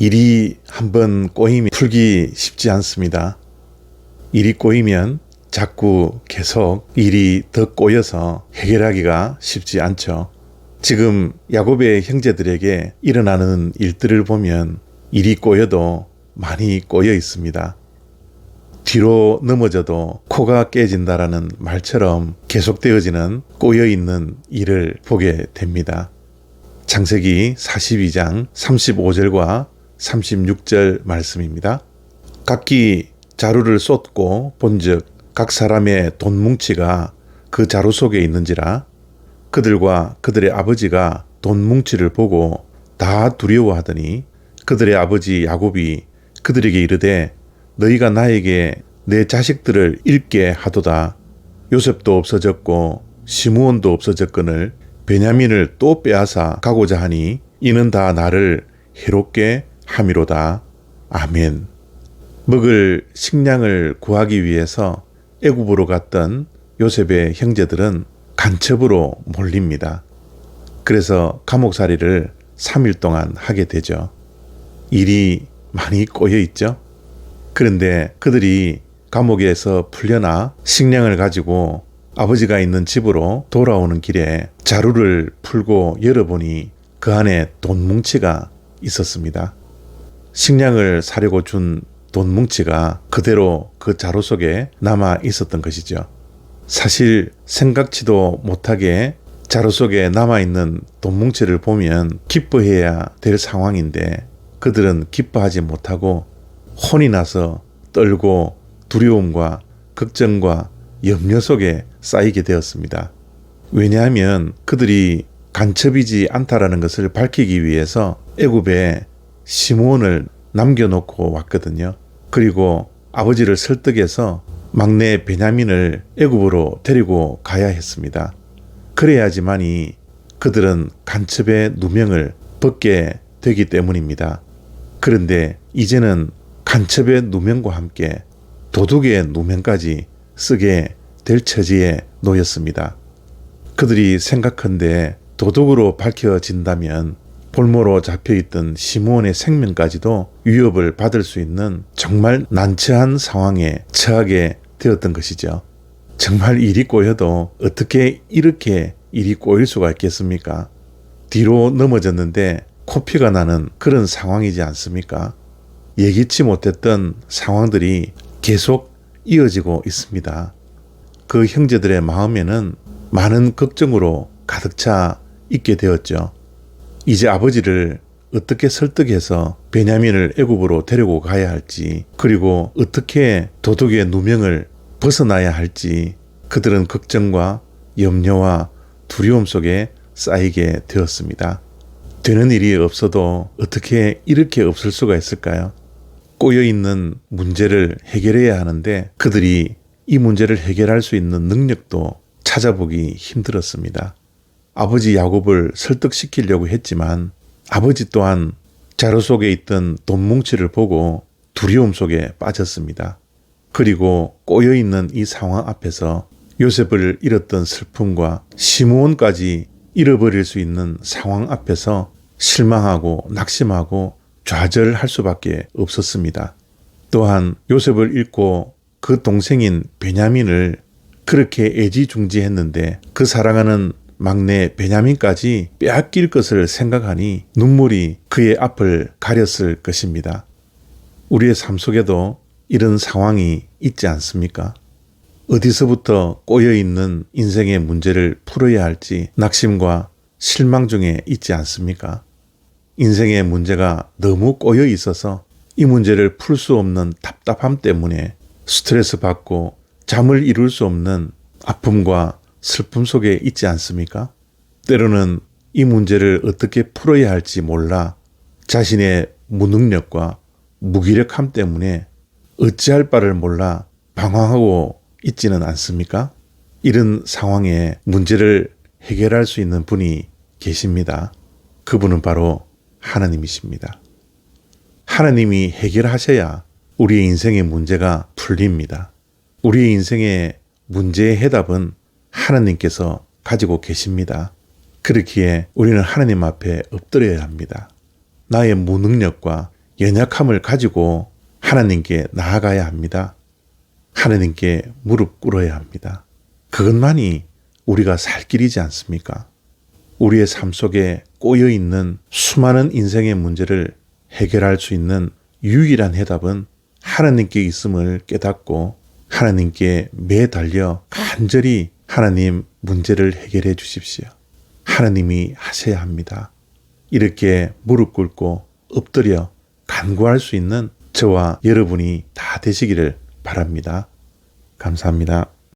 일이 한번 꼬이면 풀기 쉽지 않습니다. 일이 꼬이면 자꾸 계속 일이 더 꼬여서 해결하기가 쉽지 않죠. 지금 야곱의 형제들에게 일어나는 일들을 보면 일이 꼬여도 많이 꼬여 있습니다. 뒤로 넘어져도 코가 깨진다라는 말처럼 계속되어지는 꼬여있는 일을 보게 됩니다. 창세기 42장 35절과 36절 말씀입니다. 각기 자루를 쏟고 본즉 각 사람의 돈뭉치가 그 자루 속에 있는지라 그들과 그들의 아버지가 돈뭉치를 보고 다 두려워하더니 그들의 아버지 야곱이 그들에게 이르되 너희가 나에게 내 자식들을 잃게 하도다. 요셉도 없어졌고 시므온도 없어졌거늘 베냐민을 또 빼앗아 가고자 하니 이는 다 나를 해롭게 함이로다. 아멘. 먹을 식량을 구하기 위해서 애굽으로 갔던 요셉의 형제들은 간첩으로 몰립니다. 그래서 감옥살이를 3일 동안 하게 되죠. 일이 많이 꼬여 있죠. 그런데 그들이 감옥에서 풀려나 식량을 가지고 아버지가 있는 집으로 돌아오는 길에 자루를 풀고 열어보니 그 안에 돈뭉치가 있었습니다. 식량을 사려고 준 돈뭉치가 그대로 그 자루 속에 남아 있었던 것이죠. 사실 생각지도 못하게 자루 속에 남아있는 돈뭉치를 보면 기뻐해야 될 상황인데 그들은 기뻐하지 못하고 혼이 나서 떨고 두려움과 걱정과 염려 속에 쌓이게 되었습니다. 왜냐하면 그들이 간첩이지 않다라는 것을 밝히기 위해서 애굽에 시므온을 남겨놓고 왔거든요. 그리고 아버지를 설득해서 막내 베냐민을 애굽으로 데리고 가야 했습니다. 그래야지만이 그들은 간첩의 누명을 벗게 되기 때문입니다. 그런데 이제는 간첩의 누명과 함께 도둑의 누명까지 쓰게 될 처지에 놓였습니다. 그들이 생각한데 도둑으로 밝혀진다면 볼모로 잡혀있던 시므온의 생명까지도 위협을 받을 수 있는 정말 난처한 상황에 처하게 되었던 것이죠. 정말 일이 꼬여도 어떻게 이렇게 일이 꼬일 수가 있겠습니까? 뒤로 넘어졌는데 코피가 나는 그런 상황이지 않습니까? 예기치 못했던 상황들이 계속 이어지고 있습니다. 그 형제들의 마음에는 많은 걱정으로 가득 차 있게 되었죠. 이제 아버지를 어떻게 설득해서 베냐민을 애굽으로 데리고 가야 할지, 그리고 어떻게 도둑의 누명을 벗어나야 할지 그들은 걱정과 염려와 두려움 속에 쌓이게 되었습니다. 되는 일이 없어도 어떻게 이렇게 없을 수가 있을까요? 꼬여있는 문제를 해결해야 하는데 그들이 이 문제를 해결할 수 있는 능력도 찾아보기 힘들었습니다. 아버지 야곱을 설득시키려고 했지만 아버지 또한 자루 속에 있던 돈뭉치를 보고 두려움 속에 빠졌습니다. 그리고 꼬여있는 이 상황 앞에서 요셉을 잃었던 슬픔과 시므온까지 잃어버릴 수 있는 상황 앞에서 실망하고 낙심하고 좌절할 수밖에 없었습니다. 또한 요셉을 잃고 그 동생인 베냐민을 그렇게 애지중지했는데 그 사랑하는 막내 베냐민까지 빼앗길 것을 생각하니 눈물이 그의 앞을 가렸을 것입니다. 우리의 삶 속에도 이런 상황이 있지 않습니까? 어디서부터 꼬여있는 인생의 문제를 풀어야 할지 낙심과 실망 중에 있지 않습니까? 인생의 문제가 너무 꼬여 있어서 이 문제를 풀 수 없는 답답함 때문에 스트레스 받고 잠을 이룰 수 없는 아픔과 슬픔 속에 있지 않습니까? 때로는 이 문제를 어떻게 풀어야 할지 몰라 자신의 무능력과 무기력함 때문에 어찌할 바를 몰라 방황하고 있지는 않습니까? 이런 상황에 문제를 해결할 수 있는 분이 계십니다. 그분은 바로 하나님이십니다. 하나님이 해결하셔야 우리의 인생의 문제가 풀립니다. 우리의 인생의 문제의 해답은 하나님께서 가지고 계십니다. 그렇기에 우리는 하나님 앞에 엎드려야 합니다. 나의 무능력과 연약함을 가지고 하나님께 나아가야 합니다. 하나님께 무릎 꿇어야 합니다. 그것만이 우리가 살 길이지 않습니까? 우리의 삶 속에 꼬여있는 수많은 인생의 문제를 해결할 수 있는 유일한 해답은 하나님께 있음을 깨닫고 하나님께 매달려 간절히 하나님 문제를 해결해 주십시오. 하나님이 하셔야 합니다. 이렇게 무릎 꿇고 엎드려 간구할 수 있는 저와 여러분이 다 되시기를 바랍니다. 감사합니다.